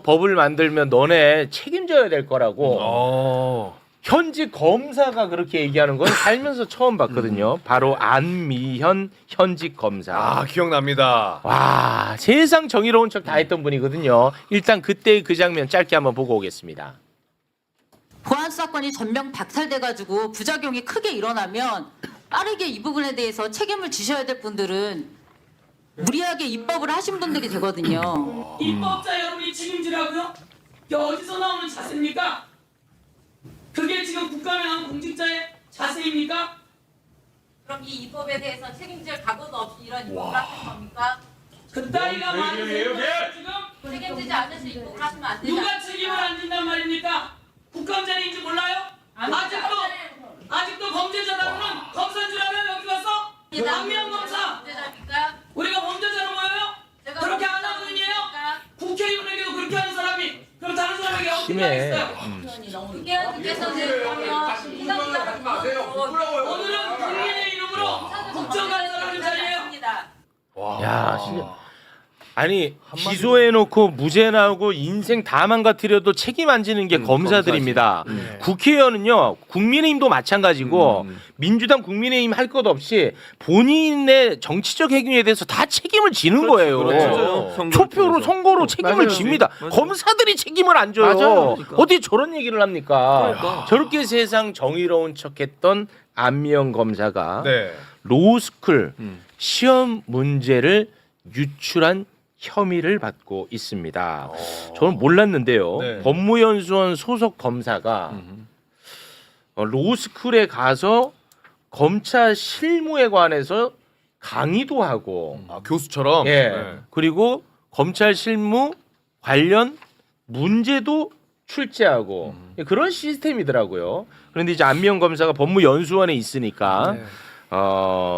법을 만들면 너네 책임져야 될 거라고 현직 검사가 그렇게 얘기하는 건 살면서 처음 봤거든요. 바로 안미현 현직 검사. 아 기억납니다. 와, 세상 정의로운 척 다 했던 분이거든요. 일단 그때 그 장면 짧게 한번 보고 오겠습니다. 보안 수사권이 전면 박탈돼가지고 부작용이 크게 일어나면 빠르게 이 부분에 대해서 책임을 지셔야 될 분들은 무리하게 입법을 하신 분들이 되거든요. 입법자 여러분이 책임지라고요? 이게 어디서 나오는 자세입니까? 그게 지금 국가명한 공직자의 자세입니까? 그럼 이 입법에 대해서 책임질 각오도 없이 이런 입법을 하신 겁니까? 그따위가 많은 세력을 지금 책임지지 않으시 입법을 하시면 안 되지 누가 책임을 안 진단 말입니까? 국감자리인지 몰라요? 아직도 범죄자라고는 검사인 줄 알아요? 여기 와서? 안미현 검사! 문제자입니까? 우리가 범죄자로 보여요? 그렇게 안 하는 분이에요? 국회의원에게도 그렇게 하는 사람이 그럼 다른 사람에게 어떻게 심해. 하겠어요? 국회의원님께서는 그러면 오늘은 국민의 이름으로 국정감사를 자리해요. 야, 진짜. 아니 기소해놓고 무죄 나오고 인생 다 망가뜨려도 책임 안 지는 게 검사들입니다. 국회의원은요 국민의힘도 마찬가지고 민주당 국민의힘 할 것 없이 본인의 정치적 행위에 대해서 다 책임을 지는 거예요. 그렇죠. 투표로 선거로 책임을 맞아요. 집니다. 검사들이 책임을 안 져요. 맞아요. 그러니까. 어떻게 저런 얘기를 합니까? 저렇게 세상 정의로운 척했던 안미영 검사가 네. 로스쿨 시험 문제를 유출한 혐의를 받고 있습니다. 저는 몰랐는데요. 네. 법무연수원 소속 검사가 로스쿨에 가서 검찰 실무에 관해서 강의도 하고, 아 교수처럼. 예, 네. 그리고 검찰 실무 관련 문제도 출제하고 그런 시스템이더라고요. 그런데 이제 안미영 검사가 법무연수원에 있으니까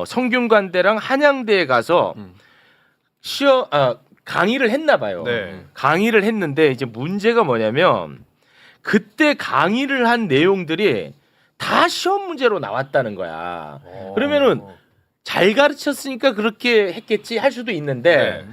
성균관대랑 한양대에 가서 강의를 했나 봐요. 네. 강의를 했는데 이제 문제가 뭐냐면 그때 강의를 한 내용들이 다 시험 문제로 나왔다는 거야. 그러면은 잘 가르쳤으니까 그렇게 했겠지 할 수도 있는데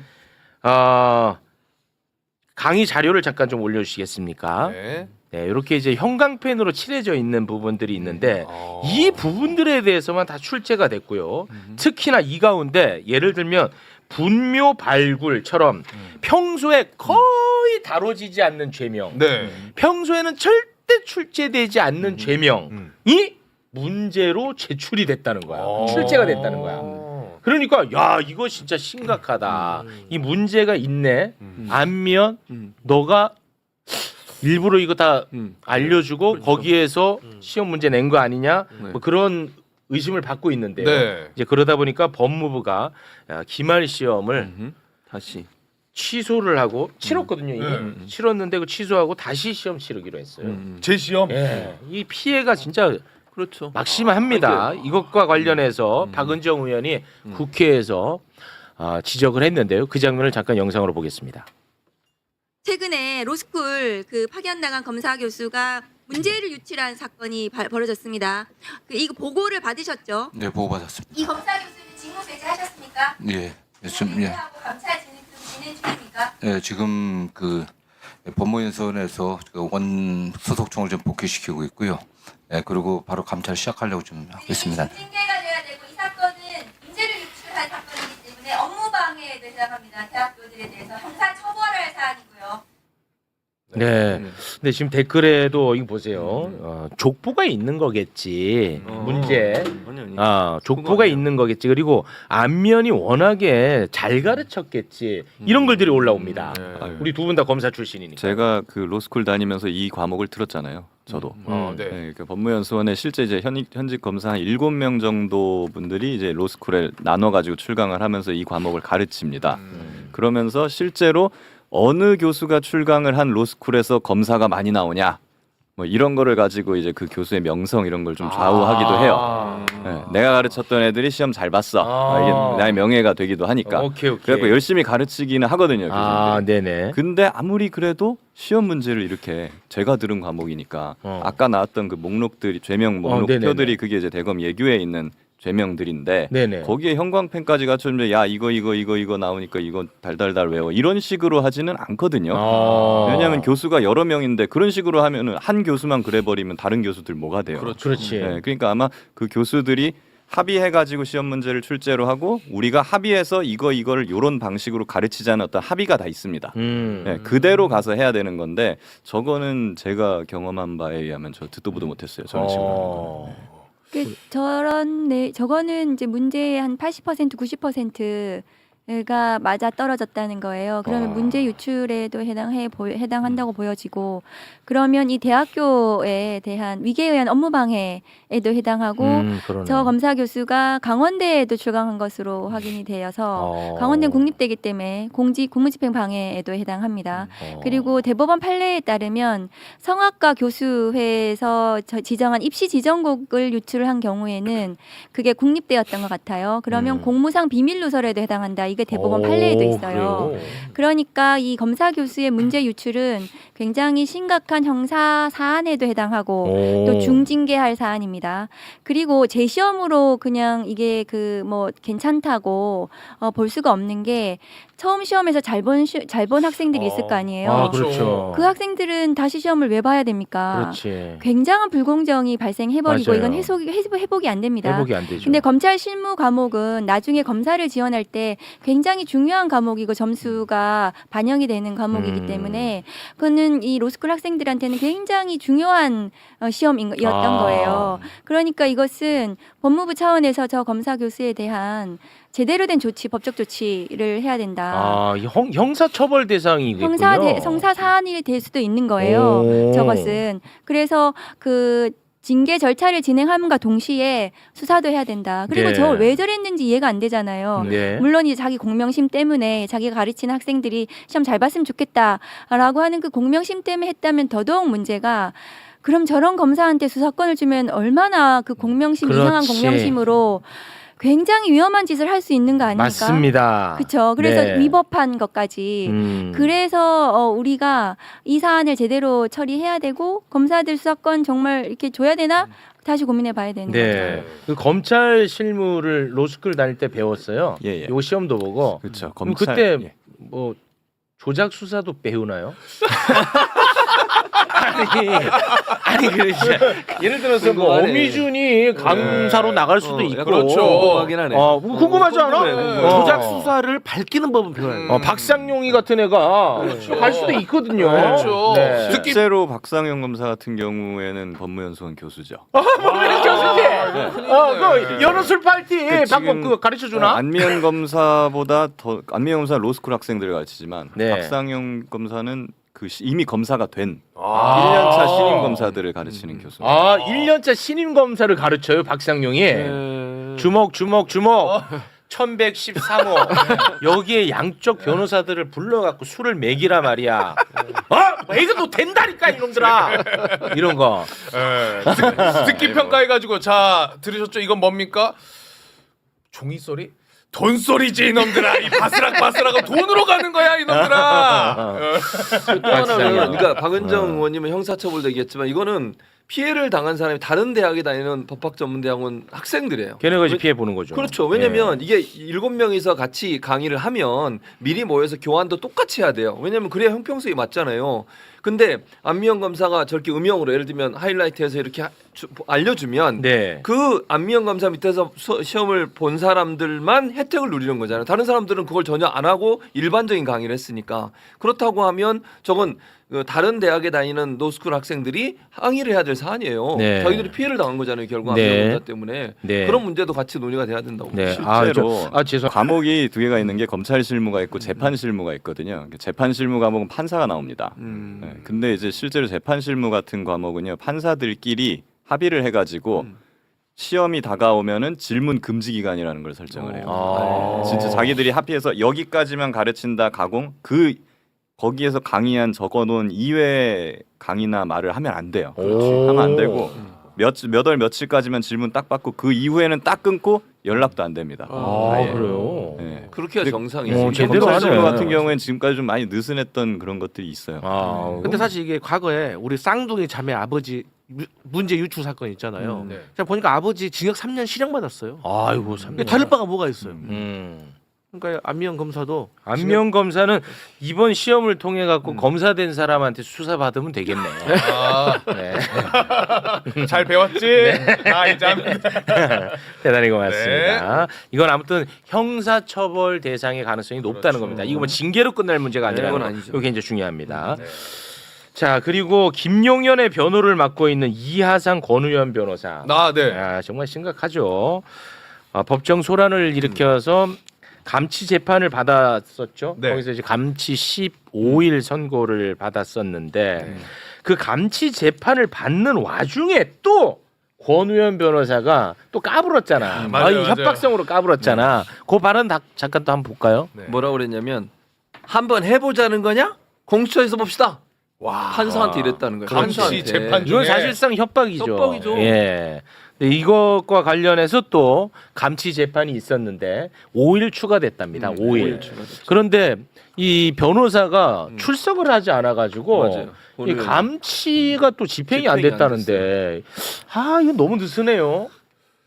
강의 자료를 잠깐 좀 올려주시겠습니까? 네. 네, 이렇게 이제 형광펜으로 칠해져 있는 부분들이 있는데 이 부분들에 대해서만 다 출제가 됐고요. 특히나 이 가운데 예를 들면 분묘 발굴처럼 평소에 거의 다뤄지지 않는 죄명, 네. 평소에는 절대 출제되지 않는 죄명이 문제로 제출이 됐다는 거야. 출제가 됐다는 거야. 그러니까 야 이거 진짜 심각하다. 이 문제가 있네. 안미연 너가 일부러 이거 다 알려주고 그렇죠. 거기에서 시험 문제 낸 거 아니냐? 뭐 그런 의심을 받고 있는데요. 네. 이제 그러다 보니까 법무부가 기말 시험을 다시 취소를 하고 치렀거든요. 이게 치렀는데 그 취소하고 다시 시험 치르기로 했어요. 제 시험. 예, 이 피해가 진짜 그렇죠. 막심합니다. 이것과 관련해서 박은정 의원이 국회에서 지적을 했는데요. 그 장면을 잠깐 영상으로 보겠습니다. 최근에 로스쿨 그 파견 나간 검사 교수가 문제를 유출한 사건이 벌어졌습니다. 이거 보고를 받으셨죠? 네, 보고받았습니다. 이 검사 교수는 직무 배제하셨습니까? 예, 지금 예, 하고 감찰 진행 중입니까? 예, 지금 그 법무연수원에서 그 원 소속총을 좀 복귀시키고 있고요. 예, 그리고 바로 감찰 시작하려고 좀 하고 있습니다. 징계가 돼야 되고 이 사건은 문제를 유출한 사건이기 때문에 업무 방해에 대상합니다. 대학교들에 대해서 형사 처벌할 사안이고요. 네. 근데 지금 댓글에도 이거 보세요. 족보가 있는 거겠지. 문제. 아니. 족보가 있는 거겠지. 그리고 안면이 워낙에 잘 가르쳤겠지. 이런 글들이 올라옵니다. 우리 두 분 다 검사 출신이니까. 제가 그 로스쿨 다니면서 이 과목을 들었잖아요. 저도. 네. 네, 그 법무연수원에 실제 이제 현직 검사 한 7명 정도 분들이 이제 로스쿨에 나눠 가지고 출강을 하면서 이 과목을 가르칩니다. 그러면서 실제로 어느 교수가 출강을 한 로스쿨에서 검사가 많이 나오냐 뭐 이런 거를 가지고 이제 그 교수의 명성 이런 걸 좀 좌우하기도 해요. 네, 내가 가르쳤던 애들이 시험 잘 봤어. 이게 나의 명예가 되기도 하니까. 오케이. 그래서 열심히 가르치기는 하거든요. 교수님들이. 네네. 근데 아무리 그래도 시험 문제를 이렇게 제가 들은 과목이니까 아까 나왔던 그 목록들이 죄명 목록표들이 네네네. 그게 이제 대검 예규에 있는 죄명들인데 네네. 거기에 형광펜까지 갖춰주면 야 이거 나오니까 이거 달달달 외워 이런 식으로 하지는 않거든요. 왜냐하면 교수가 여러 명인데 그런 식으로 하면은 한 교수만 그래버리면 다른 교수들 뭐가 돼요? 그렇지. 네, 그러니까 아마 그 교수들이 합의해가지고 시험 문제를 출제로 하고 우리가 합의해서 이거를 이런 방식으로 가르치자는 어떤 합의가 다 있습니다. 네, 그대로 가서 해야 되는 건데 저거는 제가 경험한 바에 의하면 저 듣도 보도 못했어요. 저런 식으로 하는 거. 저거는 이제 문제의 한 80% 90%가 맞아 떨어졌다는 거예요. 그러면 문제 유출에도 해당한다고 보여지고, 그러면 이 대학교에 대한 위계에 의한 업무 방해에도 해당하고, 그러네. 저 검사 교수가 강원대에도 출강한 것으로 확인이 되어서 강원대는 국립대이기 때문에 공무집행 방해에도 해당합니다. 그리고 대법원 판례에 따르면 성악과 교수회에서 지정한 입시 지정곡을 유출을 한 경우에는 그게 국립대였던 것 같아요. 그러면 공무상 비밀 누설에도 해당한다. 이게 대법원 판례에도 있어요. 그러니까 이 검사 교수의 문제 유출은 굉장히 심각한 형사 사안에도 해당하고 또 중징계할 사안입니다. 그리고 재시험으로 그냥 이게 뭐 괜찮다고 볼 수가 없는 게, 처음 시험에서 잘 본 학생들이 있을 거 아니에요. 그렇죠. 그 학생들은 다시 시험을 왜 봐야 됩니까? 그렇지. 굉장한 불공정이 발생해버리고 맞아요. 이건 회복이 안 됩니다. 회복이 안 되죠. 근데 검찰 실무 과목은 나중에 검사를 지원할 때 굉장히 중요한 과목이고 점수가 반영이 되는 과목이기 때문에 그거는 이 로스쿨 학생들한테는 굉장히 중요한 시험이었던 거예요. 그러니까 이것은 법무부 차원에서 저 검사 교수에 대한 제대로 된 법적 조치를 해야 된다. 형사처벌 대상이겠군요. 형사 사안이 될 수도 있는 거예요. 저것은. 그래서 그 징계 절차를 진행함과 동시에 수사도 해야 된다. 그리고 네. 저걸 왜 저랬는지 이해가 안 되잖아요. 네. 물론 이제 자기 공명심 때문에 자기가 가르치는 학생들이 시험 잘 봤으면 좋겠다라고 하는 그 공명심 때문에 했다면 더더욱 문제가, 그럼 저런 검사한테 수사권을 주면 얼마나 그 공명심, 이상한 그렇지. 공명심으로 굉장히 위험한 짓을 할 수 있는 거 아닙니까? 맞습니다. 그렇죠. 그래서 네. 위법한 것까지. 그래서 우리가 이 사안을 제대로 처리해야 되고, 검사들 수사권 정말 이렇게 줘야 되나? 다시 고민해 봐야 되는 네. 그 검찰 실무를 로스쿨 다닐 때 배웠어요. 예. 요 시험도 보고. 그렇죠. 그럼 검찰 그때 예. 뭐 조작 수사도 배우나요? 아니 그렇지. 예를 들어서 뭐 궁금하네. 어미준이 강사로 나갈 수도 있고. 그렇죠. 궁금하긴 하네. 궁금하지 않아? 궁금해. 조작 수사를 밝히는 법은 배워야 돼. 박상용이 같은 애가 갈 수도 있거든요. 그렇죠. 네. 실제로 박상영 검사 같은 경우에는 법무연수원 교수죠. 교수님. 그 연어술 파티 방법 그거 가르쳐 주나? 안미연 검사보다 더 안미연 검사 로스쿨 학생들을 가르치지만 네. 박상영 검사는 이미 검사가 된 1년차 신임 검사들을 가르치는 교수입니다. 1년차 신임 검사를 가르쳐요, 박상용이. 주먹. 1113호 여기에 양쪽 변호사들을 불러갖고 술을 먹이라 말이야. 이거 너 된다니까 이놈들아. 이런 거. 듣기 평가해가지고 자 들으셨죠? 이건 뭡니까? 종이 소리? 돈 소리지 이놈들아. 이 바스락바스락은 돈으로 가는 거야 이놈들아. 또 하나는 그러니까 박은정 의원님은 형사처벌 되겠지만 이거는 피해를 당한 사람이 다른 대학에 다니는 법학전문대학원 학생들이에요. 걔네가 이제 피해 보는 거죠. 그렇죠. 왜냐면 이게 7명이서 같이 강의를 하면 미리 모여서 교환도 똑같이 해야 돼요. 왜냐면 그래야 형평성이 맞잖아요. 근데 안미영 검사가 저렇게 음영으로 예를 들면 하이라이트해서 이렇게 알려주면 네. 그 안미영 검사 밑에서 시험을 본 사람들만 혜택을 누리는 거잖아요. 다른 사람들은 그걸 전혀 안 하고 일반적인 강의를 했으니까. 그렇다고 하면 저건 다른 대학에 다니는 노스쿨 학생들이 항의를 해야 될 사안이에요. 네. 자기들이 피해를 당한 거잖아요. 결국 네. 안미영 검사 때문에. 네. 그런 문제도 같이 논의가 돼야 된다고. 네. 실제로 죄송. 과목이 두 개가 있는 게 검찰 실무가 있고 재판 실무가 있거든요. 재판 실무 과목은 판사가 나옵니다. 네. 근데 이제 실제로 재판 실무 같은 과목은요, 판사들끼리 합의를 해가지고 시험이 다가오면은 질문 금지 기간이라는 걸 설정을 해요. 진짜 자기들이 합의해서 여기까지만 가르친다 가공 거기에서 강의한 적어놓은 이외 강의나 말을 하면 안 돼요. 하면 안 되고 몇 월 며칠까지만 질문 딱 받고 그 이후에는 딱 끊고 연락도 안 됩니다. 아예. 그래요. 네. 그렇게 해야 정상이죠. 제대로 검찰 하네. 실무 같은 경우에는 지금까지 좀 많이 느슨했던 그런 것들이 있어요. 아, 음. 네. 음. 근데 사실 이게 과거에 우리 쌍둥이 자매 아버지 문제 유출 사건 있잖아요. 네. 제가 보니까 아버지 징역 3년 실형 받았어요. 아이고 참. 다를 바가 뭐가 있어요. 그러니까 안미영 검사도 안명 검사는 이번 시험을 통해 갖고 검사된 사람한테 수사 받으면 되겠네. 아, 네. 잘 배웠지? 아 이제 대단히 고맙습니다. 이건 아무튼 형사처벌 대상의 가능성이 높다는 그렇죠. 겁니다. 이거 뭐 징계로 끝날 문제가 아니라 그건 아니죠. 이게 굉장히 중요합니다. 자 그리고 김용현의 변호를 맡고 있는 이하상 권우현 변호사. 네. 아, 정말 심각하죠. 법정 소란을 일으켜서 감치 재판을 받았었죠. 네. 거기서 이제 감치 15일 선고를 받았었는데 그 감치 재판을 받는 와중에 또 권우현 변호사가 또 까불었잖아. 맞아요. 협박성으로 까불었잖아. 그 발언 잠깐 또 한번 볼까요? 네. 뭐라고 그랬냐면 한번 해보자는 거냐? 공수처에서 봅시다. 와. 판사한테 이랬다는 거예요. 감시 판사한테. 재판 이건 중에 사실상 협박이죠. 협박이죠. 예. 근데 이것과 관련해서 또 감치 재판이 있었는데 5일 추가됐답니다. 5일. 추가됐죠. 그런데 이 변호사가 출석을 하지 않아 가지고 맞아요. 이 오늘 감치가 또 집행이 안 집행이 안 됐다는데 이거 너무 느슨해요.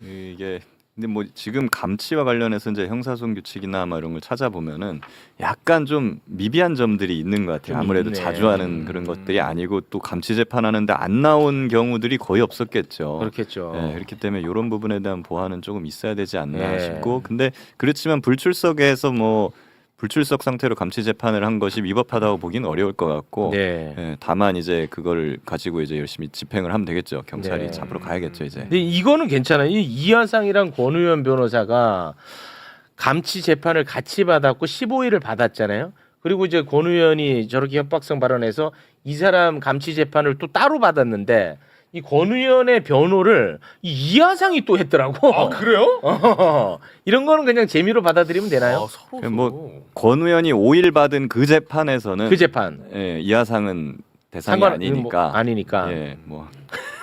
이게 근데 뭐 지금 감치와 관련해서 이제 형사소송 규칙이나 뭐 이런 걸 찾아보면은 약간 좀 미비한 점들이 있는 것 같아요. 좀 아무래도 있네. 자주 하는 그런 것들이 아니고 또 감치 재판하는데 안 나온 경우들이 거의 없었겠죠. 그렇겠죠. 네, 그렇기 때문에 이런 부분에 대한 보완은 조금 있어야 되지 않나 예. 싶고, 근데 그렇지만 불출석에서 뭐 불출석 상태로 감치 재판을 한 것이 위법하다고 보기는 어려울 것 같고, 네. 예, 다만 이제 그걸 가지고 이제 열심히 집행을 하면 되겠죠. 경찰이 네. 잡으러 가야겠죠 이제. 근데 이거는 괜찮아요. 이 이하상이랑 권우현 변호사가 감치 재판을 같이 받았고 15일을 받았잖아요. 그리고 이제 권우현이 저렇게 협박성 발언해서 이 사람 감치 재판을 또 따로 받았는데 이 권우현의 변호를 이 이하상이 또 했더라고. 아 그래요? 이런 거는 그냥 재미로 받아들이면 되나요? 서로 뭐 권우현이 5일 받은 그 재판에서는 그 재판. 예, 이하상은 대상이 상관 아니니까. 뭐 아니니까. 예, 뭐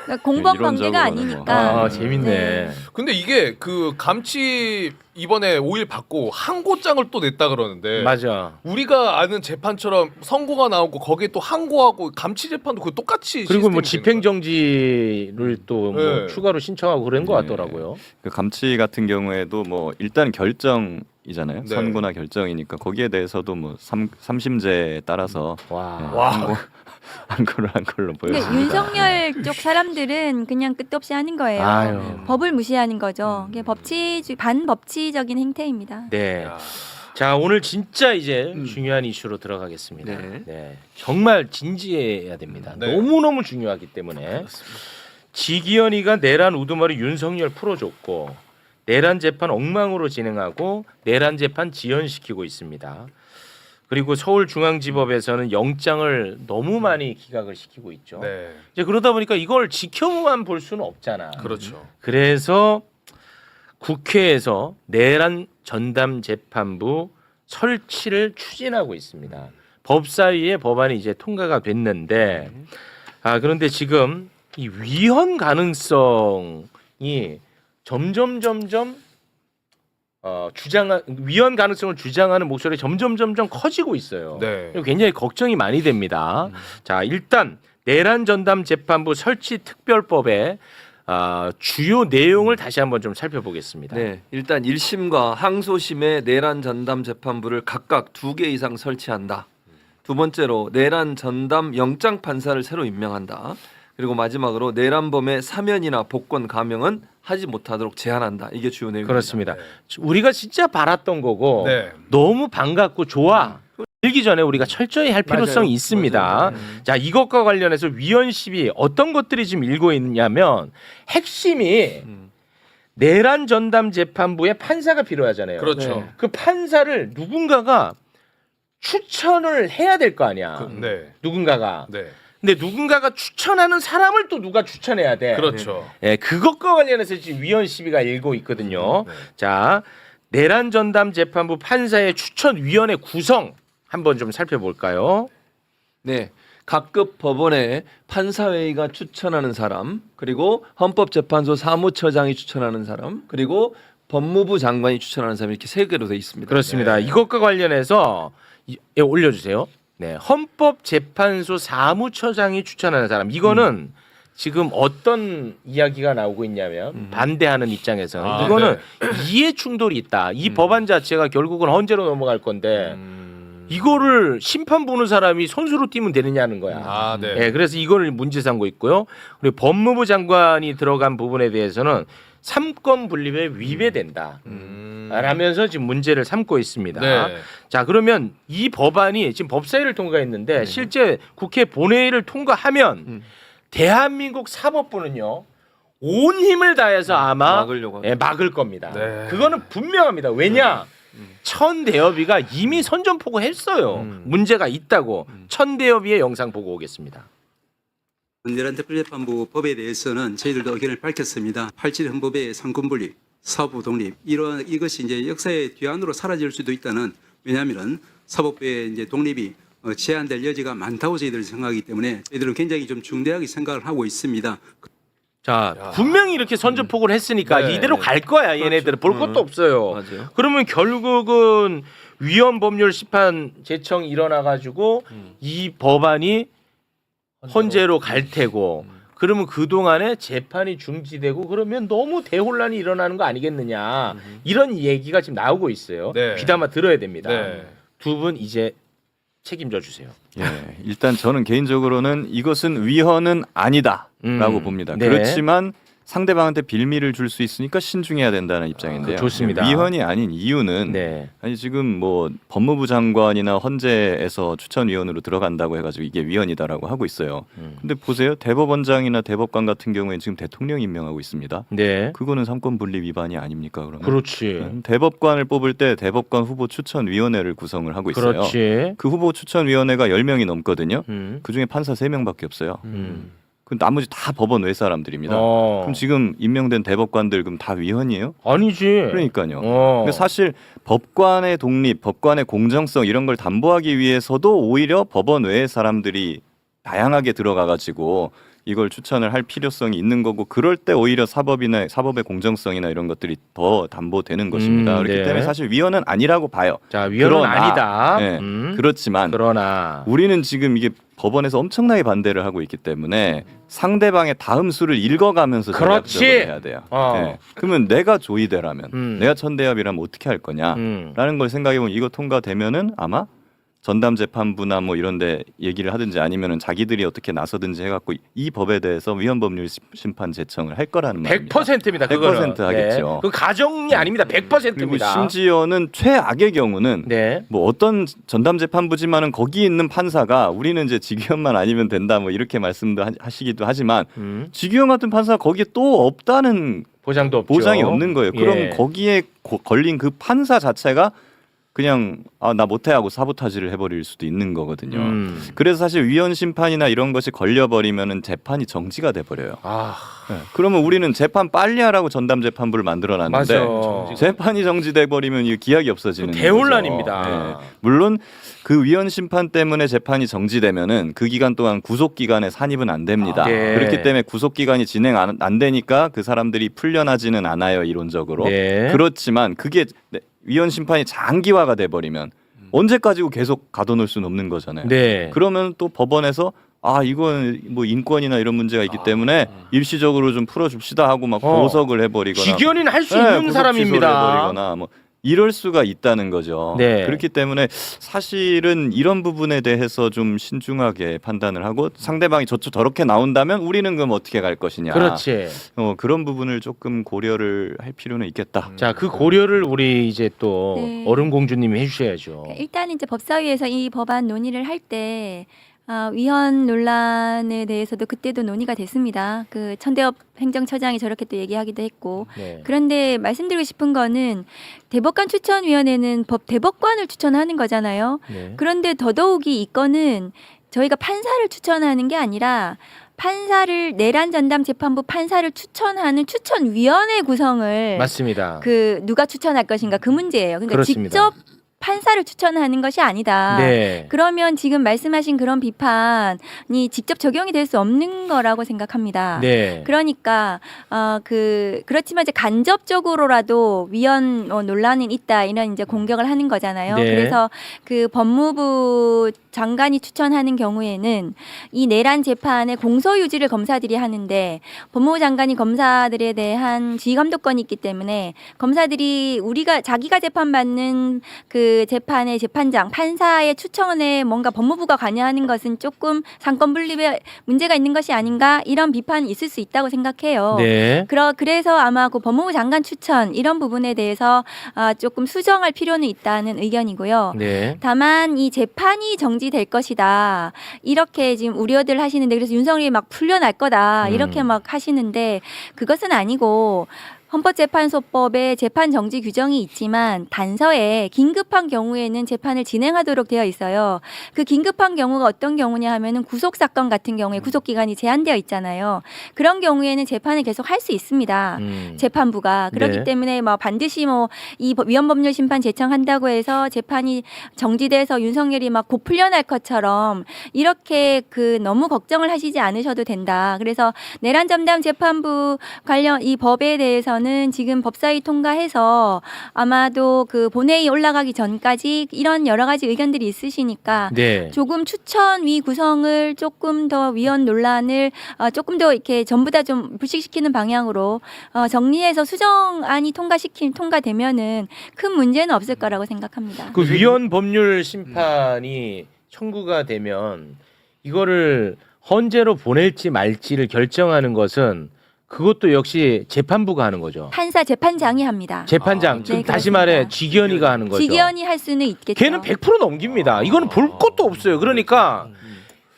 그러니까 공범 관계가 이론적으로는 뭐. 아니니까. 재밌네. 네. 근데 이게 그 감치 이번에 5일 받고 항고장을 또 냈다 그러는데 맞아. 우리가 아는 재판처럼 선고가 나오고 거기에 또 항고하고 감치 재판도 그 똑같이 그리고 뭐 시스템이 되는 거예요? 집행정지를 또 뭐 네. 추가로 신청하고 그런 것 네. 같더라고요. 그 감치 같은 경우에도 뭐 일단 결정이잖아요. 네. 선고나 결정이니까 거기에 대해서도 뭐 3심제에 따라서 와. 와. 한 걸로 근데 보여집니다. 윤석열 쪽 사람들은 그냥 끝도 없이 하는 거예요. 아유. 법을 무시하는 거죠. 이게 반법치적인 행태입니다. 네. 야. 자 오늘 진짜 이제 중요한 이슈로 들어가겠습니다. 네. 네. 정말 진지해야 됩니다. 네. 너무너무 중요하기 때문에 지기현이가 내란 우두머리 윤석열 풀어줬고 내란 재판 엉망으로 진행하고 내란 재판 지연시키고 있습니다. 그리고 서울중앙지법에서는 영장을 너무 많이 기각을 시키고 있죠. 네. 이제 그러다 보니까 이걸 지켜만 볼 수는 없잖아. 그렇죠. 그래서 국회에서 내란 전담 재판부 설치를 추진하고 있습니다. 법사위에 법안이 이제 통과가 됐는데 그런데 지금 이 위헌 가능성이 점점 위헌 가능성을 주장하는 목소리 점점 커지고 있어요. 네. 굉장히 걱정이 많이 됩니다. 자 일단 내란 전담 재판부 설치 특별법의 주요 내용을 다시 한번 좀 살펴보겠습니다. 네, 일단 1심과 항소심의 내란 전담 재판부를 각각 2개 이상 설치한다. 두 번째로 내란 전담 영장 판사를 새로 임명한다. 그리고 마지막으로 내란범의 사면이나 복권 감형은 하지 못하도록 제한한다. 이게 주요 내용입니다. 그렇습니다. 우리가 진짜 바랐던 거고 네. 너무 반갑고 좋아. 일기 전에 우리가 철저히 할 필요성이 맞아요. 있습니다. 맞아요. 자 이것과 관련해서 위헌 시비 어떤 것들이 지금 일고 있냐면 핵심이 내란 전담 재판부에 판사가 필요하잖아요. 그렇죠. 네. 그 판사를 누군가가 추천을 해야 될 거 아니야. 네. 누군가가. 네. 근데 누군가가 추천하는 사람을 또 누가 추천해야 돼. 그렇죠. 예, 그것과 관련해서 지금 위헌 시비가 일고 있거든요. 네. 자, 내란 전담 재판부 판사의 추천위원회 구성 한번 좀 살펴볼까요? 네. 각급 법원의 판사회의가 추천하는 사람, 그리고 헌법재판소 사무처장이 추천하는 사람, 그리고 법무부 장관이 추천하는 사람 이렇게 3개로 되어 있습니다. 그렇습니다. 네. 이것과 관련해서 올려주세요. 네, 헌법재판소 사무처장이 추천하는 사람 이거는 지금 어떤 이야기가 나오고 있냐면 반대하는 입장에서는 아, 이거는 네. 이해 충돌이 있다. 이 법안 자체가 결국은 헌재로 넘어갈 건데 이거를 심판 보는 사람이 선수로 뛰면 되느냐는 거야. 아, 네. 예, 그래서 이거를 문제 삼고 있고요. 그리고 법무부 장관이 들어간 부분에 대해서는 삼권 분립에 위배된다. 라면서 지금 문제를 삼고 있습니다. 네. 자, 그러면 이 법안이 지금 법사위를 통과했는데 실제 국회 본회의를 통과하면 대한민국 사법부는요 온 힘을 다해서 아마 막으려고 막을 겁니다. 네. 그거는 분명합니다. 왜냐? 천대여비가 이미 선전포고했어요. 문제가 있다고. 천대여비의 영상 보고 오겠습니다. 내란 특별재판부 법에 대해서는 저희들도 의견을 밝혔습니다. 87 헌법의 상권분립, 사법부 독립 이것이 이제 역사의 뒤안으로 사라질 수도 있다는 왜냐하면은 사법부의 이제 독립이 제한될 여지가 많다고 저희들 생각하기 때문에 저희들은 굉장히 좀 중대하게 생각을 하고 있습니다. 자, 분명히 이렇게 선전포고를 했으니까 네. 이대로 갈 거야. 얘네들은 볼 것도 없어요. 맞아요. 그러면 결국은 위헌법률 심판 제청이 일어나 가지고 이 법안이 헌재로 갈 테고 그러면 그동안에 재판이 중지되고 그러면 너무 대혼란이 일어나는 거 아니겠느냐. 이런 얘기가 지금 나오고 있어요. 네. 귀담아 들어야 됩니다. 네. 두 분 이제 책임져 주세요. 예, 일단 저는 개인적으로는 이것은 위헌은 아니다라고 봅니다. 네. 그렇지만 상대방한테 빌미를 줄 수 있으니까 신중해야 된다는 입장인데요. 좋습니다. 위헌이 아닌 이유는 네. 아니 지금 뭐 법무부 장관이나 헌재에서 추천위원으로 들어간다고 해가지고 이게 위헌이다라고 하고 있어요. 근데 보세요, 대법원장이나 대법관 같은 경우에는 지금 대통령이 임명하고 있습니다. 네. 그거는 삼권 분립 위반이 아닙니까? 그러면 그렇지. 대법관을 뽑을 때 대법관 후보 추천위원회를 구성을 하고 있어요. 그렇지. 그 후보 추천위원회가 10명이 넘거든요. 음. 그 중에 판사 3명밖에 없어요. 그 나머지 다 법원 외 사람들입니다. 어. 그럼 지금 임명된 대법관들 그럼 다 위헌이에요? 아니지. 그러니까요. 근데 사실 법관의 독립, 법관의 공정성 이런 걸 담보하기 위해서도 오히려 법원 외의 사람들이 다양하게 들어가가지고 이걸 추천을 할 필요성이 있는 거고 그럴 때 오히려 사법의 공정성이나 이런 것들이 더 담보되는 것입니다. 그렇기 네. 때문에 사실 위헌은 아니라고 봐요. 자, 위헌은 그러나, 아니다. 네, 그렇지만 그러나 우리는 지금 이게 법원에서 엄청나게 반대를 하고 있기 때문에 상대방의 다음 수를 읽어가면서 그렇지. 전략적으로 해야 돼요. 어. 네. 그러면 내가 조이대라면 내가 천대엽이라면 어떻게 할 거냐라는 걸 생각해보면 이거 통과되면은 아마 전담 재판부나 뭐 이런데 얘기를 하든지 아니면은 자기들이 어떻게 나서든지 해갖고 이 법에 대해서 위헌법률 심판 제청을 할 거라는 말입니다. 100%입니다. 그거는. 100% 하겠죠. 그 가정이 아닙니다. 그리고 100%입니다. 심지어는 최악의 경우는 네. 뭐 어떤 전담 재판부지만은 거기 있는 판사가 우리는 이제 직위원만 아니면 된다 뭐 이렇게 말씀도 하시기도 하지만 직위원 같은 판사가 거기에 또 없다는 보장도 없죠. 보장이 없는 거예요. 그럼 예. 거기에 걸린 그 판사 자체가 그냥 나 못해 하고 사보타지를 해버릴 수도 있는 거거든요. 그래서 사실 위헌 심판이나 이런 것이 걸려버리면은 재판이 정지가 돼버려요. 아, 네. 그러면 우리는 재판 빨리 하라고 전담 재판부를 만들어놨는데 맞아. 재판이 정지돼 버리면 이 기약이 없어지는 대혼란입니다. 거죠. 네. 물론 그 위헌 심판 때문에 재판이 정지되면은 그 기간 동안 구속 기간에 산입은 안 됩니다. 네. 그렇기 때문에 구속 기간이 진행 안 되니까 그 사람들이 풀려나지는 않아요 이론적으로. 네. 그렇지만 그게 위헌 심판이 장기화가 돼 버리면 언제까지 계속 가둬놓을 수는 없는 거잖아요. 네. 그러면 또 법원에서 이건 뭐 인권이나 이런 문제가 있기 때문에 일시적으로 좀 풀어줍시다 하고 막 보석을 해버리거나 직연인 할 수 네, 있는 구속 사람입니다. 취소를 해버리거나 뭐 이럴 수가 있다는 거죠. 네. 그렇기 때문에 사실은 이런 부분에 대해서 좀 신중하게 판단을 하고 상대방이 저렇게 나온다면 우리는 그럼 어떻게 갈 것이냐. 그렇지. 그런 부분을 조금 고려를 할 필요는 있겠다. 자, 그 고려를 우리 이제 또 네. 얼음공주님이 해주셔야죠. 일단 이제 법사위에서 이 법안 논의를 할 때 위헌 논란에 대해서도 그때도 논의가 됐습니다. 그 천대엽 행정처장이 저렇게 또 얘기하기도 했고. 네. 그런데 말씀드리고 싶은 거는 대법관 추천위원회는 대법관을 추천하는 거잖아요. 네. 그런데 더더욱이 이 건은 저희가 판사를 추천하는 게 아니라 판사를 내란 전담 재판부 판사를 추천하는 추천위원회 구성을 맞습니다. 그 누가 추천할 것인가 그 문제예요. 그러니까 그렇습니다. 직접 판사를 추천하는 것이 아니다. 네. 그러면 지금 말씀하신 그런 비판이 직접 적용이 될 수 없는 거라고 생각합니다. 네. 그러니까 그렇지만 이제 간접적으로라도 위헌 논란은 있다 이런 이제 공격을 하는 거잖아요. 네. 그래서 그 법무부 장관이 추천하는 경우에는 이 내란 재판의 공소 유지를 검사들이 하는데 법무부 장관이 검사들에 대한 지휘 감독권이 있기 때문에 검사들이 자기가 재판받는 그 재판의 재판장 판사의 추천에 뭔가 법무부가 관여하는 것은 조금 상권 분립에 문제가 있는 것이 아닌가 이런 비판이 있을 수 있다고 생각해요. 네. 그래서 아마 그 법무부 장관 추천 이런 부분에 대해서 조금 수정할 필요는 있다는 의견이고요. 네. 다만 이 재판이 정지될 것이다 이렇게 지금 우려들 하시는데 그래서 윤석열이 막 풀려날 거다 이렇게 막 하시는데 그것은 아니고 헌법재판소법에 재판 정지 규정이 있지만 단서에 긴급한 경우에는 재판을 진행하도록 되어 있어요. 그 긴급한 경우가 어떤 경우냐 하면은 구속 사건 같은 경우에 구속 기간이 제한되어 있잖아요. 그런 경우에는 재판을 계속 할 수 있습니다. 재판부가 그렇기 네. 때문에 뭐 반드시 뭐 이 위헌법률 심판 제청한다고 해서 재판이 정지돼서 윤석열이 막 곧 풀려날 것처럼 이렇게 너무 걱정을 하시지 않으셔도 된다. 그래서 내란 전담 재판부 관련 이 법에 대해서 는 지금 법사위 통과해서 아마도 그 본회의 올라가기 전까지 이런 여러 가지 의견들이 있으시니까 네. 조금 추천위 구성을 조금 더 위헌 논란을 조금 더 이렇게 전부 다 좀 불식시키는 방향으로 정리해서 수정안이 통과되면은 큰 문제는 없을 거라고 생각합니다. 그 위헌 법률 심판이 청구가 되면 이거를 헌재로 보낼지 말지를 결정하는 것은 그것도 역시 재판부가 하는 거죠. 판사 재판장이 합니다. 재판장, 즉 네, 다시 그렇습니다. 말해 직위원이가 하는 거죠. 직위원이 할 수는 있겠죠. 걔는 100% 넘깁니다. 이거는 볼 것도 없어요. 그러니까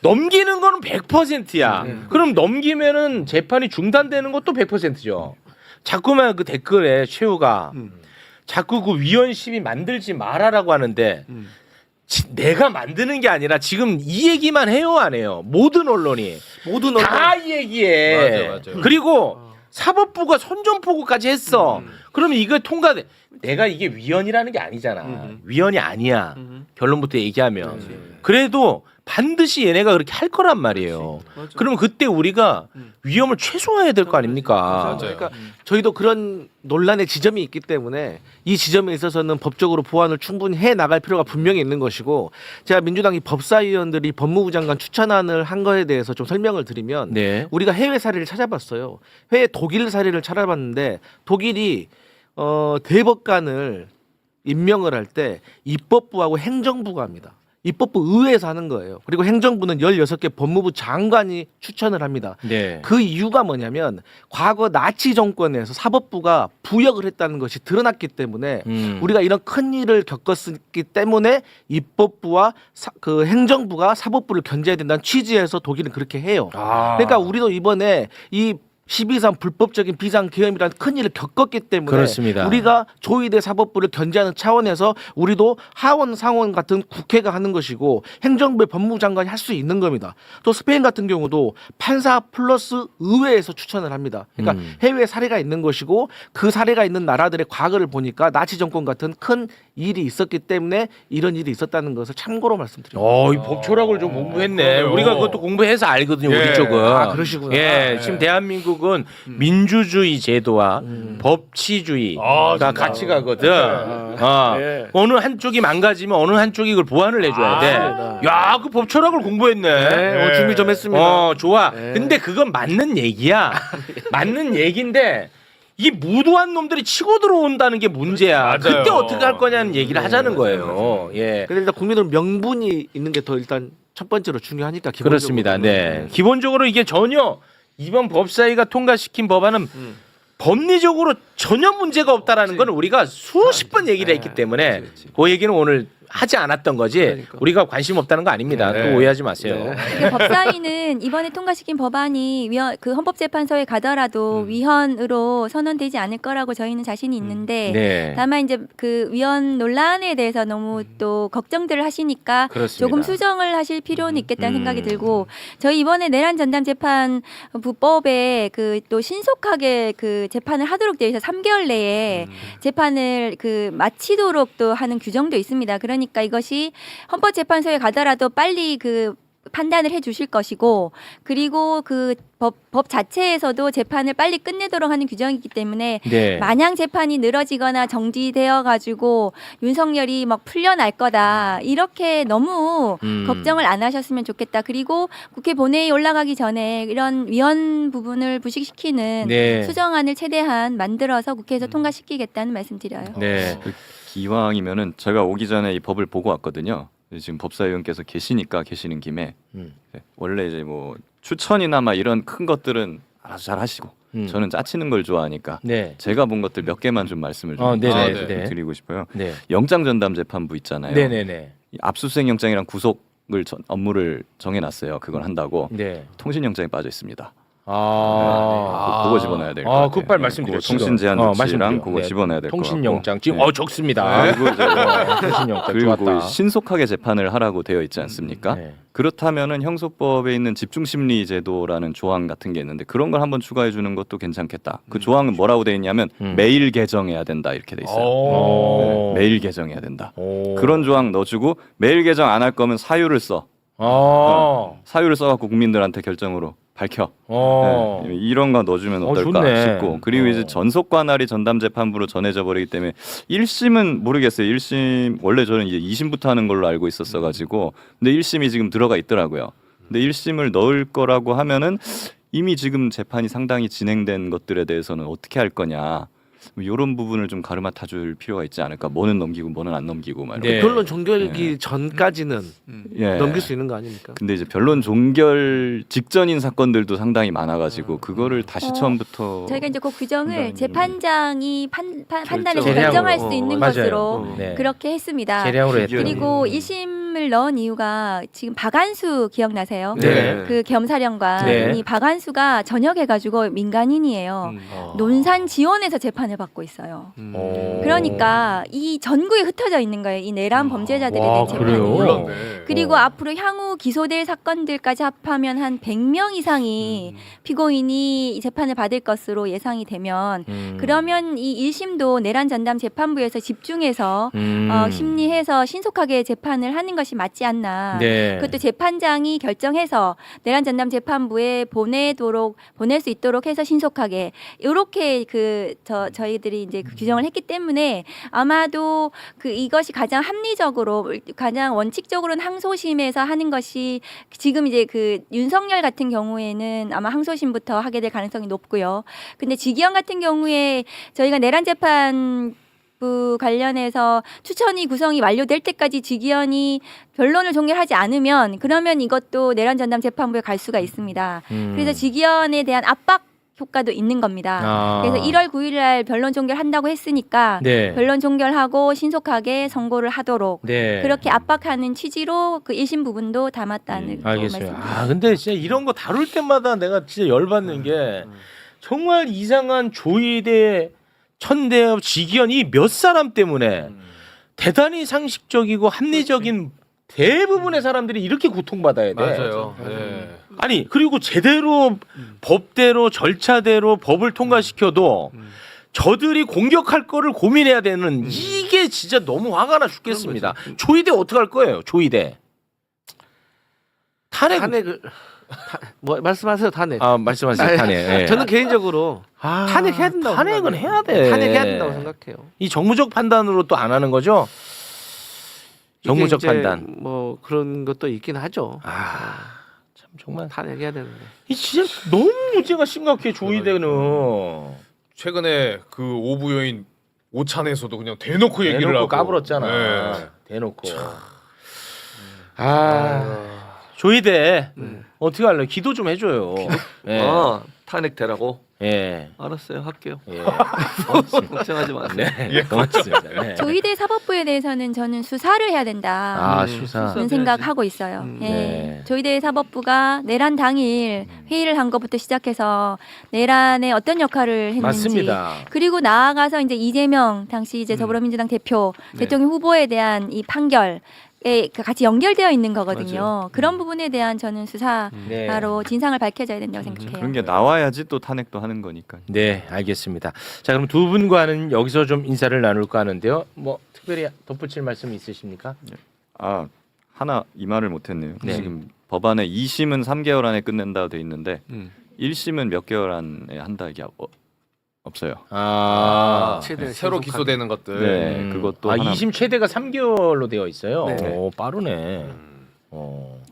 넘기는 거는 100%야. 그럼 넘기면은 재판이 중단되는 것도 100%죠. 자꾸만 그 댓글에 최우가 자꾸 그 위헌 시비 만들지 말아라고 하는데 내가 만드는 게 아니라 지금 이 얘기만 해요, 안 해요? 모든 언론이 다 이 얘기해. 맞아. 그리고 사법부가 선전포고까지 했어. 그러면 이거 통과돼. 내가 이게 위헌이라는 게 아니잖아. 위헌이 아니야. 결론부터 얘기하면. 그래도 반드시 얘네가 그렇게 할 거란 말이에요. 그러면 그때 우리가 위험을 최소화해야 될 거 아닙니까? 그러니까 저희도 그런 논란의 지점이 있기 때문에 이 지점에 있어서는 법적으로 보완을 충분히 해 나갈 필요가 분명히 있는 것이고 제가 민주당이 법사위원들이 법무부 장관 추천안을 한 거에 대해서 좀 설명을 드리면 네. 우리가 해외 사례를 찾아봤어요. 해외 독일 사례를 찾아봤는데 독일이 대법관을 임명을 할 때 입법부하고 행정부가 합니다. 입법부 의회에서 하는 거예요. 그리고 행정부는 16개 법무부 장관이 추천을 합니다. 네. 그 이유가 뭐냐면 과거 나치 정권에서 사법부가 부역을 했다는 것이 드러났기 때문에 우리가 이런 큰 일을 겪었기 때문에 입법부와 그 행정부가 사법부를 견제해야 된다는 취지에서 독일은 그렇게 해요. 그러니까 우리도 이번에 이 12.3 불법적인 비상계엄이라는 큰 일을 겪었기 때문에 그렇습니다. 우리가 조의대 사법부를 견제하는 차원에서 우리도 하원 상원 같은 국회가 하는 것이고 행정부의 법무부 장관이 할 수 있는 겁니다. 또 스페인 같은 경우도 판사 플러스 의회에서 추천을 합니다. 그러니까 해외 사례가 있는 것이고 그 사례가 있는 나라들의 과거를 보니까 나치 정권 같은 큰 일이 있었기 때문에 이런 일이 있었다는 것을 참고로 말씀드립니다. 이 법철학을 좀 공부했네. 그러네요. 우리가 그것도 공부해서 알거든요. 우리 예. 쪽은. 그러시구나. 예, 지금 대한민국은 민주주의 제도와 법치주의가 진짜. 같이 가거든. 예. 어느 한쪽이 망가지면 어느 한쪽이 그걸 보완을 해줘야 돼. 야, 그 법철학을 공부했네. 네, 준비 좀 했습니다. 좋아. 네. 근데 그건 맞는 얘기야. 맞는 얘기인데 이 무도한 놈들이 치고 들어온다는 게 문제야. 맞아요. 그때 어떻게 할 거냐는 얘기를 하자는 거예요. 예. 근데 일단 국민들은 명분이 있는 게 더 일단 첫 번째로 중요하니까 기본적으로. 그렇습니다. 네. 기본적으로 이게 전혀 이번 법사위가 통과시킨 법안은 법리적으로 전혀 문제가 없다라는 건 우리가 수십 번 얘기를 했기 때문에 그 얘기는 오늘 하지 않았던 거지 그러니까. 우리가 관심 없다는 거 아닙니다. 네. 또 오해하지 마세요. 그 법사위는 이번에 통과시킨 법안이 그 헌법재판소에 가더라도 위헌으로 선언되지 않을 거라고 저희는 자신이 있는데 네. 다만 이제 그 위헌 논란에 대해서 너무 또 걱정들을 하시니까 그렇습니다. 조금 수정을 하실 필요는 있겠다는 생각이 들고 저희 이번에 내란 전담 재판부법에 그 또 신속하게 그 재판을 하도록 되어 있어 3개월 내에 재판을 그 마치도록 또 하는 규정도 있습니다. 그러니까 이것이 헌법재판소에 가더라도 빨리 그 판단을 해 주실 것이고 그리고 그 법 자체에서도 재판을 빨리 끝내도록 하는 규정이기 때문에 네. 마냥 재판이 늘어지거나 정지되어 가지고 윤석열이 막 풀려날 거다 이렇게 너무 걱정을 안 하셨으면 좋겠다. 그리고 국회 본회의 올라가기 전에 이런 위헌 부분을 부식시키는 네. 수정안을 최대한 만들어서 국회에서 통과시키겠다는 말씀드려요. 네. 기왕이면은 제가 오기 전에 이 법을 보고 왔거든요. 지금 법사위원께서 계시니까 계시는 김에 네, 원래 이제 뭐 추천이나 막 이런 큰 것들은 알아서 잘 하시고 저는 짜치는 걸 좋아하니까 네. 제가 본 것들 몇 개만 좀 말씀을 좀 네네. 네. 드리고 싶어요. 네. 영장 전담 재판부 있잖아요. 네네네. 이 압수수색 영장이랑 구속을 업무를 정해놨어요. 그걸 한다고 네. 통신 영장이 빠져 있습니다. 아. 그거 집어넣어야 될 것 같아요. 그빨 말씀드려. 통신 제한 조치랑 그거 네. 집어넣어야 될 것 같고. 통신 영장 지금 네. 적습니다. 그리고 이제 통신 영장 그리고 좋았다. 신속하게 재판을 하라고 되어 있지 않습니까? 네. 그렇다면은 형소법에 있는 집중심리 제도라는 조항 같은 게 있는데 그런 걸 한번 추가해 주는 것도 괜찮겠다. 그 조항은 뭐라고 되어 있냐면 매일 개정해야 된다 이렇게 돼 있어요. 네, 매일 개정해야 된다. 그런 조항 넣어주고 매일 개정 안 할 거면 사유를 써. 사유를 써갖고 국민들한테 결정으로 밝혀. 네, 이런 거 넣어주면 어떨까 좋네. 싶고 그리고 이제 전속 관할이 전담 재판부로 전해져 버리기 때문에 1심은 모르겠어요. 1심 원래 저는 이제 2심부터 하는 걸로 알고 있었어가지고 근데 1심이 지금 들어가 있더라고요. 근데 1심을 넣을 거라고 하면은 이미 지금 재판이 상당히 진행된 것들에 대해서는 어떻게 할 거냐. 이런 부분을 좀 가르마타 줄 필요가 있지 않을까. 뭐는 넘기고 뭐는 안 넘기고 막 이렇게. 네. 결론 종결기 전까지는 예. 넘길 수 있는 거 아닙니까? 근데 이제 변론 종결 직전인 사건들도 상당히 많아가지고 그거를 다시 처음부터 저희가 이제 그 규정을 재판장이 판단해서 결정으로. 결정할 수 있는 맞아요. 것으로 네. 그렇게 했습니다. 계량으로 했더니. 그리고 1심을 넣은 이유가 지금 박한수 기억나세요? 네. 그 겸사령관 네. 이 박한수가 전역해가지고 민간인이에요. 논산 지원에서 재판을 받고 있어요. 그러니까 이 전국에 흩어져 있는 거예요. 이 내란 범죄자들에 대한 재판이. 그래요? 그리고 앞으로 향후 기소될 사건들까지 합하면 한 100명 이상이 피고인이 이 재판을 받을 것으로 예상이 되면 그러면 이 1심도 내란 전담 재판부에서 집중해서 심리해서 신속하게 재판을 하는 것이 맞지 않나. 네. 그것도 재판장이 결정해서 내란 전담 재판부에 보낼 수 있도록 해서 신속하게 이렇게 저희들이 이제 그 규정을 했기 때문에 아마도 그 이것이 가장 합리적으로 가장 원칙적으로는 항소심에서 하는 것이 지금 이제 그 윤석열 같은 경우에는 아마 항소심부터 하게 될 가능성이 높고요. 근데 지기현 같은 경우에 저희가 내란 재판 관련해서 추천위 구성이 완료될 때까지 지기현이 변론을 종결하지 않으면 그러면 이것도 내란 전담 재판부에 갈 수가 있습니다. 그래서 지기현에 대한 압박 효과도 있는 겁니다. 그래서 1월 9일 날 변론 종결한다고 했으니까 네. 변론 종결하고 신속하게 선고를 하도록 네. 그렇게 압박하는 취지로 그 1심 부분도 담았다는 알겠어요. 말씀드립니다. 근데 진짜 이런 거 다룰 때마다 내가 진짜 열받는 게 정말 이상한 조이대 천대엽 지기현이 몇 사람 때문에 대단히 상식적이고 합리적인 대부분의 사람들이 이렇게 고통받아야 돼. 맞아요. 네. 아니 그리고 제대로 법대로 절차대로 법을 통과시켜도 저들이 공격할 거를 고민해야 되는 이게 진짜 너무 화가 나 죽겠습니다. 조이대 어떻게 할 거예요? 조이대 탄핵을 뭐 말씀하세요. 탄핵. 말씀하세요. 탄핵. 예. 저는 개인적으로 탄핵해야 된다고 탄핵은 생각해요. 해야 돼. 탄핵해야 된다고 생각해요. 이 정무적 판단으로 또 안 하는 거죠? 정무적 이게 이제 판단. 뭐 그런 것도 있긴 하죠. 참 정말 탄핵해야 되는데. 이 진짜 너무 문제가 심각해 조이대는. 최근에 그 오부 요인 오찬에서도 그냥 대놓고 얘기를 하고 까불었잖아. 네. 대놓고. 조이대 어떻게 할래? 기도 좀 해줘요. 예. 아, 탄핵되라고. 예. 알았어요, 할게요. 예. 걱정하지 마세요. 네. 고맙습니다. 네. 조이대 사법부에 대해서는 저는 수사를 해야 된다. 아 수사. 그런 생각하고 있어요. 예. 네. 조이대 사법부가 내란 당일 회의를 한 것부터 시작해서 내란에 어떤 역할을 했는지 맞습니다. 그리고 나아가서 이제 이재명 당시 이제 더불어민주당 대표 대통령 후보에 대한 이 판결 에 같이 연결되어 있는 거거든요. 그런 부분에 대한 저는 수사로 네. 진상을 밝혀져야 된다고 생각해요. 그런 게 나와야지 또 탄핵도 하는 거니까. 네, 알겠습니다. 자, 그럼 두 분과는 여기서 좀 인사를 나눌까 하는데요. 뭐 특별히 덧붙일 말씀 있으십니까? 아, 하나 이 말을 못했네요. 네. 지금 법안에 2심은 3개월 안에 끝낸다 돼 있는데 1심은 몇 개월 안에 한다 이게 없어요. 새로 기소되는 것들. 네, 그것도 아, 하나. 2심 최대가 3개월로 되어 있어요. 네. 오, 빠르네.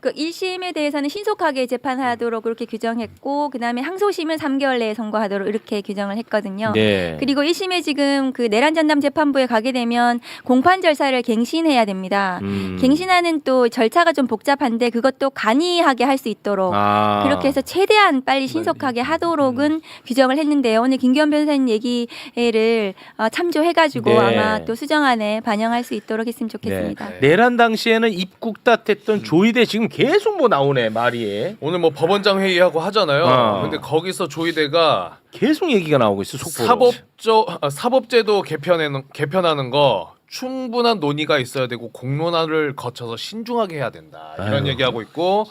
그 1심에 대해서는 신속하게 재판하도록 그렇게 규정했고 그다음에 항소심은 3개월 내에 선고하도록 이렇게 규정을 했거든요. 네. 그리고 1심에 지금 그 내란 전담 재판부에 가게 되면 공판 절차를 갱신해야 됩니다. 갱신하는 또 절차가 좀 복잡한데 그것도 간이하게 할 수 있도록 아. 그렇게 해서 최대한 빨리 신속하게 하도록은 규정을 했는데요. 오늘 김기현 변호사님 얘기를 참조해가지고 네. 아마 또 수정안에 반영할 수 있도록 했으면 좋겠습니다. 네. 내란 당시에는 입국닷했던 조이대 지금 계속 뭐 나오네 말이. 오늘 뭐 법원장 회의하고 하잖아요. 어. 근데 거기서 조이대가 계속 얘기가 나오고 있어. 속보로. 사법제도 개편하는 거 충분한 논의가 있어야 되고 공론화를 거쳐서 신중하게 해야 된다. 이런 아유. 얘기하고 있고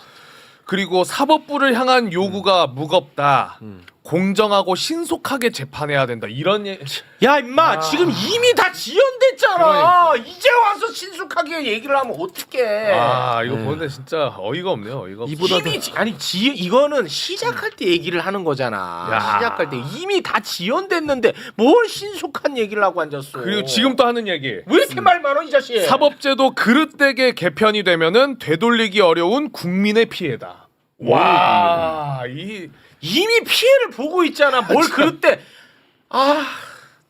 그리고 사법부를 향한 요구가 무겁다. 공정하고 신속하게 재판해야 된다. 이런 야 임마 지금 이미 다 지연됐잖아. 그러니까. 이제 와서 신속하게 얘기를 하면 어떡해. 아 이거 보는데 진짜 어이가 없네요. 어이가 없어. 이미 이거는 시작할 때 얘기를 하는 거잖아. 야. 시작할 때 이미 다 지연됐는데 뭘 신속한 얘기를 하고 앉았어. 그리고 지금 또 하는 얘기. 왜 이렇게 말 많어 이 자식. 사법제도 그릇되게 개편이 되면은 되돌리기 어려운 국민의 피해다. 와, 이미 피해를 보고 있잖아. 뭘 그릇대. 아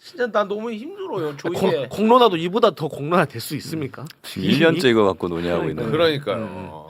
진짜 나 너무 힘들어요. 조이대. 공론화도 이보다 더 공론화 될 수 있습니까? 지금 1년째 이거 갖고 논의하고 있는. 그러니까요.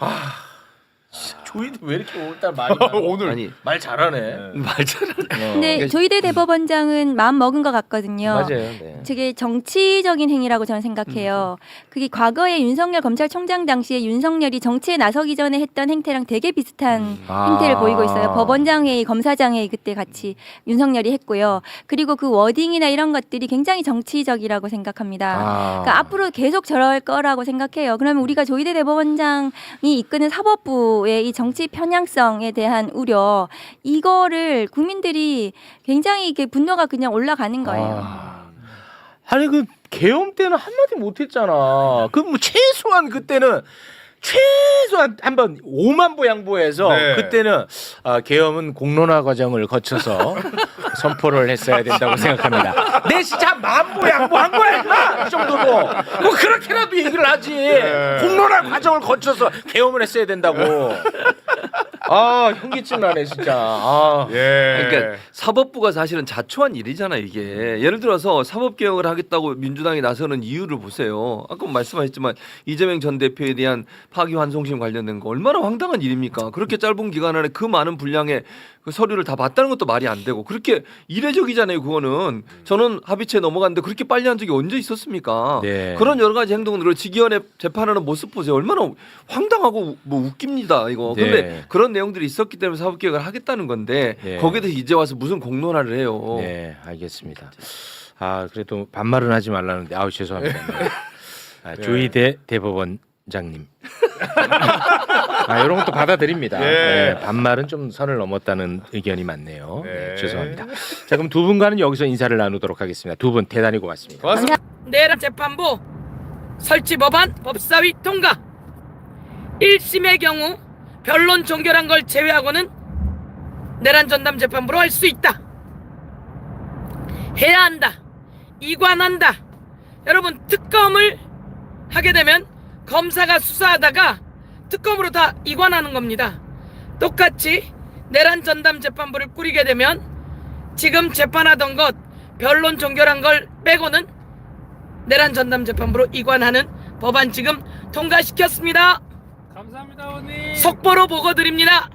조이대 왜 이렇게 오늘따라 말이 많아. 오늘 아니 말 잘하네. 말 잘하네. 근데 조이대 대법원장은 마음 먹은 것 같거든요. 맞아요. 네. 되게 정치적인 행위라고 저는 생각해요. 그게 과거에 윤석열 검찰총장 당시에 윤석열이 정치에 나서기 전에 했던 행태랑 되게 비슷한 행태를 보이고 있어요. 법원장 회의, 검사장 회의 그때 같이 윤석열이 했고요. 그리고 그 워딩이나 이런 것들이 굉장히 정치적이라고 생각합니다. 그러니까 앞으로 계속 저럴 거라고 생각해요. 그러면 우리가 조이대 대법원장이 이끄는 사법부의 이 정치 편향성에 대한 우려 이거를 국민들이 굉장히 이렇게 분노가 그냥 올라가는 거예요. 아니 그 계엄 때는 한마디 못했잖아. 그 뭐 최소한 그때는 최소한 한번 5만 보 양보해서 네. 그때는 계엄은 공론화 과정을 거쳐서 선포를 했어야 된다고 생각합니다. 내 진짜 만보 양보한 거야 임마 이 정도로. 뭐 그렇게라도 얘기를 하지. 공론화 과정을 거쳐서 계엄을 했어야 된다고. 아 현기증 나네 진짜. 예. 그러니까 사법부가 사실은 자초한 일이잖아 이게. 예를 들어서 사법개혁을 하겠다고 민주당이 나서는 이유를 보세요. 아까 말씀하셨지만 이재명 전 대표에 대한 파기환송심 관련된 거 얼마나 황당한 일입니까? 그렇게 짧은 기간 안에 그 많은 분량의 그 서류를 다 봤다는 것도 말이 안 되고 그렇게 이례적이잖아요. 그거는 저는 합의체 넘어갔는데 그렇게 빨리 한 적이 언제 있었습니까? 네. 그런 여러 가지 행동들을 직위원회 재판하는 모습 보세요. 얼마나 황당하고 뭐 웃깁니다 이거. 네. 근데 그런 내용들이 있었기 때문에 사법개혁을 하겠다는 건데 네. 거기에 대해서 이제 와서 무슨 공론화를 해요. 네 알겠습니다. 그래도 반말은 하지 말라는데 죄송합니다. 조이대 대법원장님. 이런 것도 받아들입니다. 네, 반말은 좀 선을 넘었다는 의견이 많네요. 네, 죄송합니다. 자 그럼 두 분과는 여기서 인사를 나누도록 하겠습니다. 두 분 대단히 고맙습니다. 고맙습니다. 내란 재판부 설치 법안 법사위 통과. 1심의 경우 변론 종결한 걸 제외하고는 내란 전담 재판부로 할 수 있다. 해야 한다. 이관한다. 여러분 특검을 하게 되면 검사가 수사하다가 특검으로 다 이관하는 겁니다. 똑같이 내란 전담 재판부를 꾸리게 되면 지금 재판하던 것 변론 종결한 걸 빼고는 내란 전담 재판부로 이관하는 법안 지금 통과시켰습니다. 감사합니다, 의원님. 속보로 보고 드립니다.